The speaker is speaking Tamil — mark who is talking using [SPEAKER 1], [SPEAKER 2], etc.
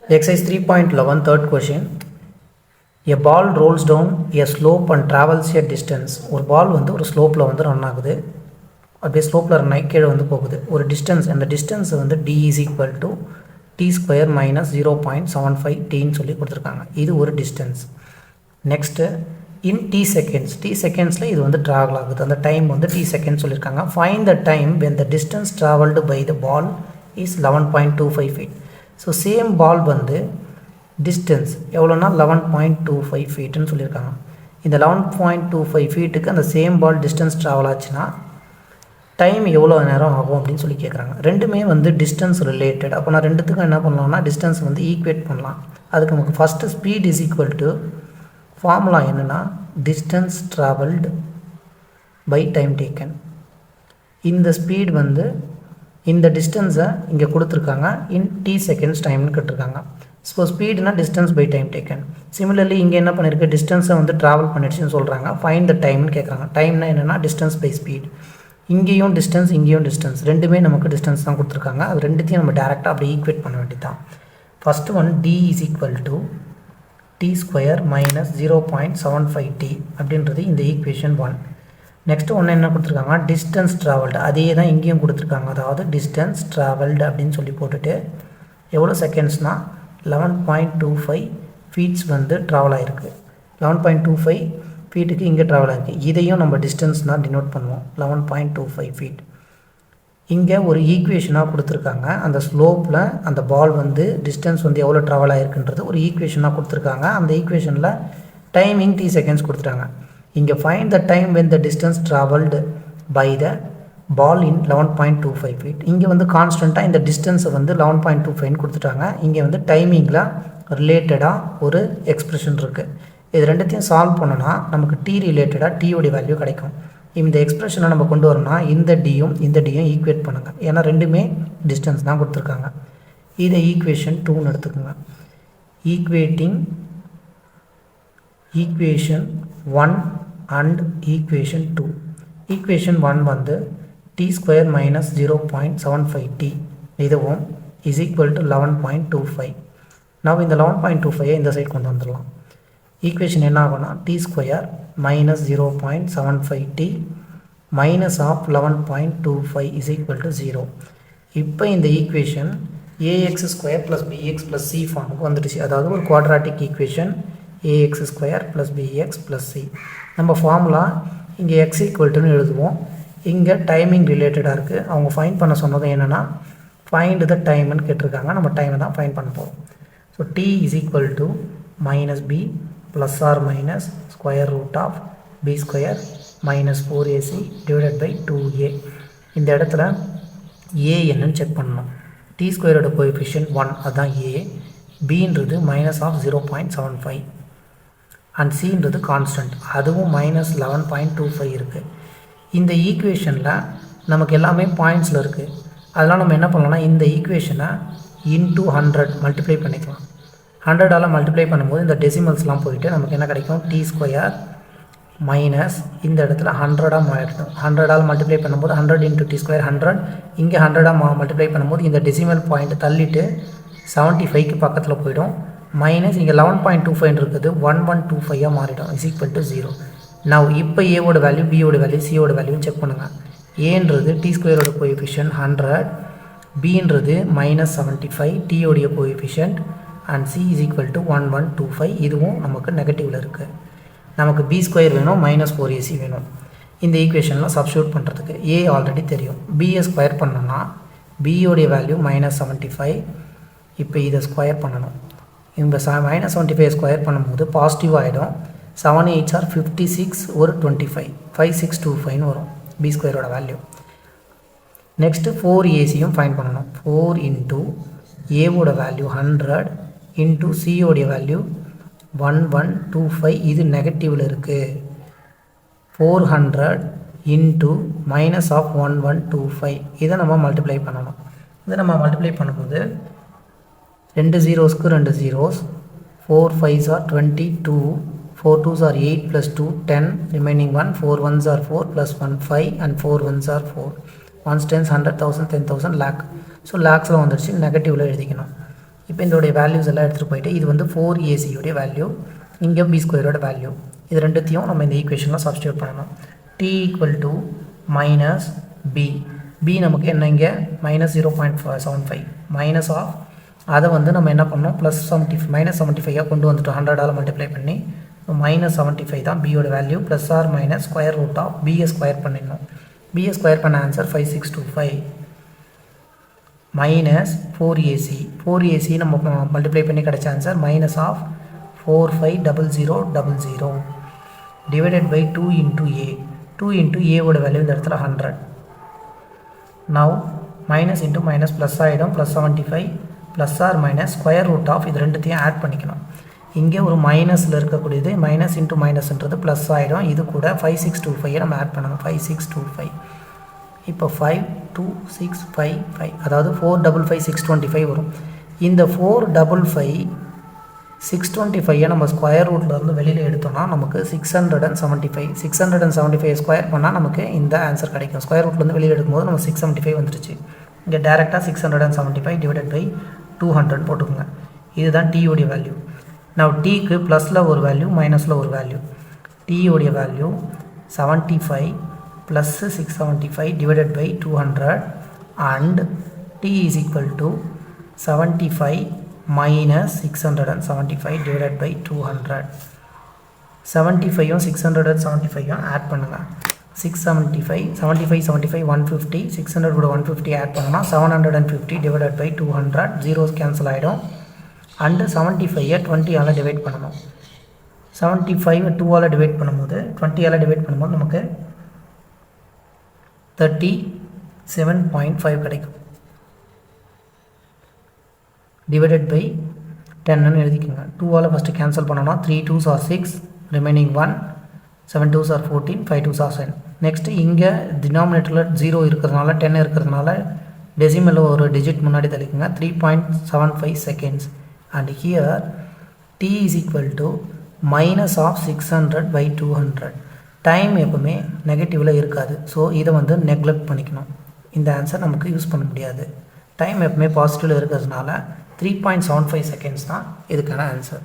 [SPEAKER 1] Exercise 3.11 third question. A ball rolls down a slope and travels a distance. ஒரு பால் வந்து ஒரு ஸ்லோப்பில் வந்து ரன் ஆகுது, அப்படியே ஸ்லோப்பில் ரன் ஆகி கீழே வந்து போகுது. ஒரு டிஸ்டன்ஸ், அந்த டிஸ்டன்ஸ் வந்து d is equal to t square minus 0.75 tன்னு சொல்லி கொடுத்துருக்காங்க. இது ஒரு distance. Next in t seconds, t செகண்ட்ஸில் இது வந்து ட்ராவல் ஆகுது. அந்த டைம் வந்து t செகண்ட்ஸ் சொல்லியிருக்காங்க. Find the time when the distance travelled by the ball is 11.25 feet. So same ball வந்து டிஸ்டன்ஸ் எவ்வளோனா 11.25 ஃபீட்டுன்னு சொல்லியிருக்காங்க. இந்த 11.25 ஃபீட்டுக்கு அந்த சேம் பால் டிஸ்டன்ஸ் ட்ராவல் ஆச்சுன்னா டைம் எவ்வளோ நேரம் ஆகும் அப்படின்னு சொல்லி கேட்குறாங்க. ரெண்டுமே வந்து டிஸ்டன்ஸ் ரிலேட்டட். அப்போ நான் ரெண்டுத்துக்கும் என்ன பண்ணலாம்னா டிஸ்டன்ஸ் வந்து ஈக்குவேட் பண்ணலாம். அதுக்கு நமக்கு first speed is equal to formula என்னென்னா distance travelled by time taken. இந்த ஸ்பீட் வந்து இந்த டிஸ்டன்ஸை இங்கே கொடுத்துருக்காங்க இன் t செகண்ட்ஸ் டைம்னு கேட்டிருக்காங்க. ஸோ ஸ்பீடுனா distance by time taken. Similarly இங்கே என்ன பண்ணியிருக்கு, டிஸ்டன்ஸை வந்து ட்ராவல் பண்ணிடுச்சுன்னு சொல்கிறாங்க. ஃபைண்ட் த டைம்னு கேட்குறாங்க. டைம்னா என்னென்னா டிஸ்டன்ஸ் பை ஸ்பீட். இங்கேயும் டிஸ்டன்ஸ் இங்கேயும் டிஸ்டன்ஸ், ரெண்டுமே நமக்கு டிஸ்டன்ஸ் தான் கொடுத்துருக்காங்க. அது ரெண்டுத்தையும் நம்ம டேரெக்டாக அப்படி ஈக்குவேட் பண்ண வேண்டியது தான். First one d is equal to t square minus 0.75t அப்படின்றது இந்த ஈக்குவேஷன் 1. நெக்ஸ்ட்டு ஒன்று என்ன கொடுத்துருக்காங்க, டிஸ்டன்ஸ் ட்ராவல்டு. அதே தான் இங்கேயும் கொடுத்துருக்காங்க. அதாவது டிஸ்டன்ஸ் ட்ராவல்டு அப்படின்னு சொல்லி போட்டுட்டு எவ்வளோ செகண்ட்ஸ்னால் 11.25 ஃபீட்ஸ் வந்து ட்ராவல் ஆகிருக்கு. 11.25 ஃபீட்டுக்கு இங்கே ட்ராவல் ஆகிருக்கு. இதையும் நம்ம டிஸ்டன்ஸ் தான் டினோட் பண்ணுவோம், 11.25 ஃபீட். இங்கே ஒரு ஈக்குவேஷனாக கொடுத்துருக்காங்க. அந்த ஸ்லோப்பில் அந்த பால் வந்து டிஸ்டன்ஸ் வந்து எவ்வளோ ட்ராவல் ஆகிருக்குன்றது ஒரு ஈக்குவேஷனாக கொடுத்துருக்காங்க. அந்த ஈக்குவேஷனில் டைமிங் t செகண்ட்ஸ் கொடுத்துட்டாங்க. இங்கே find the time when the distance travelled by the ball in 11.25 feet. இங்கே வந்து கான்ஸ்டண்ட்டாக இந்த டிஸ்டன்ஸை வந்து 11.25 கொடுத்துட்டாங்க. இங்கே வந்து டைமிங்கில் ரிலேட்டடாக ஒரு எக்ஸ்ப்ரெஷன் இருக்குது. இது ரெண்டுத்தையும் சால்வ் பண்ணோன்னா நமக்கு t ரிலேட்டடாக டீயோடைய வேல்யூ கிடைக்கும். இந்த எக்ஸ்ப்ரெஷனை நம்ம கொண்டு வரணும்னா இந்த டியும் ஈக்குவேட் பண்ணுங்கள். ஏன்னா ரெண்டுமே டிஸ்டன்ஸ் தான் கொடுத்துருக்காங்க. இதை ஈக்குவேஷன் 2ன்னு எடுத்துக்கோங்க. Equating equation 1 and equation 2. equation 1 வந்து t square minus 0.75t இதுவும் is equal to 11.25. now இந்த 11.25 இந்த சைடு கொண்டு வந்துடலாம். ஈக்குவேஷன் என்ன ஆகும்னா t square minus 0.75t minus of 11.25 is equal to 0. இப்போ இந்த equation ax square plus bx plus c ஃபார்முக்கு வந்துடுச்சு. அதாவது ஒரு quadratic equation ax square plus bx plus c. நம்ம ஃபார்முலா இங்கே x ஈக்குவல்ட்டுன்னு எழுதுவோம். இங்கே டைமிங் ரிலேட்டடாக இருக்குது. அவங்க ஃபைன் பண்ண சொன்னது என்னென்னா ஃபைண்ட் த டைம்னு கேட்டிருக்காங்க. நம்ம டைமை தான் ஃபைன் பண்ண போகிறோம். So t is equal to minus b plus or minus square root of b square minus 4ac divided by 2a. இந்த இடத்துல a என்னன்னு செக் பண்ணணும். t ஸ்கொயரோட கோஎஃபிஷியன்ட் 1, அதுதான் a. bன்றது மைனஸ் ஆஃப் 0.75 அண்ட் சின்றது கான்ஸ்டன்ட், அதுவும் மைனஸ் 11.25 இருக்குது. இந்த ஈக்குவேஷனில் நமக்கு எல்லாமே பாயிண்ட்ஸில் இருக்குது. அதெல்லாம் நம்ம என்ன பண்ணலாம்னா இந்த ஈக்குவேஷனை இன்டூ 100 மல்டிப்ளை பண்ணிக்கலாம். 100ஆல் மல்டிப்ளை பண்ணும்போது இந்த டெசிமல்ஸ்லாம் போயிட்டு நமக்கு என்ன கிடைக்கும், t ஸ்கொயர் மைனஸ் இந்த இடத்துல 100ஆக மாறிடும். 100ஆல் மல்டிப்ளை பண்ணும்போது 100 இன்ட்டு t ஸ்கொயர் 100. இங்கே 100ஆக மல்டிப்ளை பண்ணும்போது இந்த டெசிமல் பாயிண்ட் தள்ளிட்டு 75க்கு பக்கத்தில் போயிடும். மைனஸ் இங்கே 11.25 இருக்குது 1125 மாறிடும். Is equal to 0. நான் இப்போ ஏவோட வேல்யூ, பியோட வேல்யூ, சியோட வேல்யூ செக் பண்ணுங்கள். ஏன்றது டி ஸ்கொயரோட கோஎஃபிஷியன்ட் 100, பின்றது மைனஸ் 75, டியோடைய coefficient and C is equal to 1125. இதுவும் நமக்கு நெகட்டிவில் இருக்குது. நமக்கு பி ஸ்கொயர் வேணும், மைனஸ் 4ac வேணும். இந்த ஈக்குவேஷனில் சப்ஸ்டியூட் பண்ணுறதுக்கு ஏ ஆல்ரெடி தெரியும். பியை ஸ்கொயர் பண்ணோம்னா பியோடைய வேல்யூ மைனஸ் 75. இப்போ இதை ஸ்கொயர் பண்ணணும். இந்த மைனஸ் 75 ஸ்கொயர் பண்ணும்போது பாசிட்டிவ் ஆகிடும். 7 8 ஆர் 56, ஒரு 25, 5625 வரும் பி ஸ்கொயரோட வேல்யூ. நெக்ஸ்ட்டு 4ac ஃபைன் பண்ணணும். 4 இன்ட்டு ஏவோட வேல்யூ 100 இன்ட்டு சியோடைய வேல்யூ 1125. இது நெகட்டிவில் இருக்குது. 400 இன்ட்டு மைனஸ் ஆஃப் 1125. இதை நம்ம மல்டிப்ளை பண்ணணும். இதை நம்ம மல்டிப்ளை பண்ணும்போது 2 zeros-க்கு 2 zeros, 4 5s are 22, 4 2s are 8 plus 2 10, remaining 1, 4 1s are 4 plus 1 5 and 4 1s are 4. 1s 10s 100,000 10,000 lakh. So லேக்ஸில் வந்துடுச்சு, நெகட்டிவில் எழுதிக்கணும். இப்போ இதோடைய வேல்யூஸ் எல்லாம் எடுத்துகிட்டு போயிட்டு இது வந்து 4ac உடைய வேல்யூ, இங்கே b ஸ்கொயரோட வேல்யூ, இது ரெண்டுத்தையும் நம்ம இந்த ஈக்குவேஷனில் சப்ஸ்டியூட் பண்ணணும். t equal to minus b, b நமக்கு என்ன இங்கே -0.75 மைனஸ் ஆஃப், அதை வந்து நம்ம என்ன பண்ணோம் -75 கொண்டு வந்துட்டோம் 100ஆல் மல்டிப்ளை பண்ணி, -75 தான் பியோட value, plus or minus square root of பியை ஸ்கொயர் பண்ணிடணும். பியை ஸ்கொயர் பண்ண ஆன்சர் 5625 மைனஸ் 4ac நம்ம மல்டிப்ளை பண்ணி கிடச்ச answer minus of 450000 divided by 2 into A, 2 into ஏவோட வேல்யூ இந்த இடத்துல 100. Now minus into minus plus ஆகிடும், plus 75 plus or minus square root of இது ரெண்டுத்தையும் ஆட் பண்ணிக்கணும். இங்கே ஒரு மைனஸில் இருக்கக்கூடியது மைனஸ் இன்ட்டு மைனஸ்ன்றது ப்ளஸ் ஆகிடும், இது கூட 5625 நம்ம ஆட் பண்ணணும். 5625 இப்போ 52655 அதாவது 455625 வரும். இந்த 455 625 நம்ம ஸ்கொயர் ரூட்லேருந்து வெளியில் எடுத்தோம்னா நமக்கு 675 ஸ்கொயர் பண்ணால் நமக்கு இந்த ஆன்சர் கிடைக்கும். ஸ்கொயர் ரூட்லேருந்து வெளியில் எடுக்கும்போது நம்ம 675 வந்துருச்சு. இங்கே டேரெக்டாக 675 டிவைடட் பை 200 போட்டுக்கோங்க. இதுதான் t உடைய வேல்யூ. நான் டீக்கு ப்ளஸில் ஒரு வேல்யூ மைனஸில் ஒரு வேல்யூ. t உடைய value 75 plus 675 divided by 200 and t is equal to 75 minus 675 divided by 200. 75யும் 675யும் ஆட் பண்ணுங்கள். 75 150, 600 கூட 150 ஆட் பண்ணோம்னா 750 டிவைடட் பை 200, ஜீரோஸ் கேன்சல் ஆகிடும். அண்டு 75 20ஆல் டிவைட் பண்ணணும். 75 2ஆல் டிவைட் பண்ணும்போது 20ஆல் டிவைட் பண்ணும்போது நமக்கு 37.5 கிடைக்கும். டிவைடட் பை 10ன்னு எழுதிக்கோங்க. 2ஆல் ஃபஸ்ட்டு கேன்சல் பண்ணோன்னா 3 2s are 6, remaining 1, 7 2s are 14, 5 2s are 7. Next இங்கே டினாமினேட்டரில் 0 இருக்கிறதுனால 10 இருக்கிறதுனால டெசிமலில் ஒரு டிஜிட் முன்னாடி தள்ளிக்கோங்க. 3.75 seconds. And here t is equal to minus of 600 by 200. Time எப்பவுமே நெகட்டிவில் இருக்காது. ஸோ இதை வந்து நெக்லெக்ட் பண்ணிக்கணும். இந்த ஆன்சர் நமக்கு யூஸ் பண்ண முடியாது. டைம் எப்பவுமே பாசிட்டிவில் இருக்கிறதுனால 3.75 seconds தான் இதுக்கான ஆன்சர்.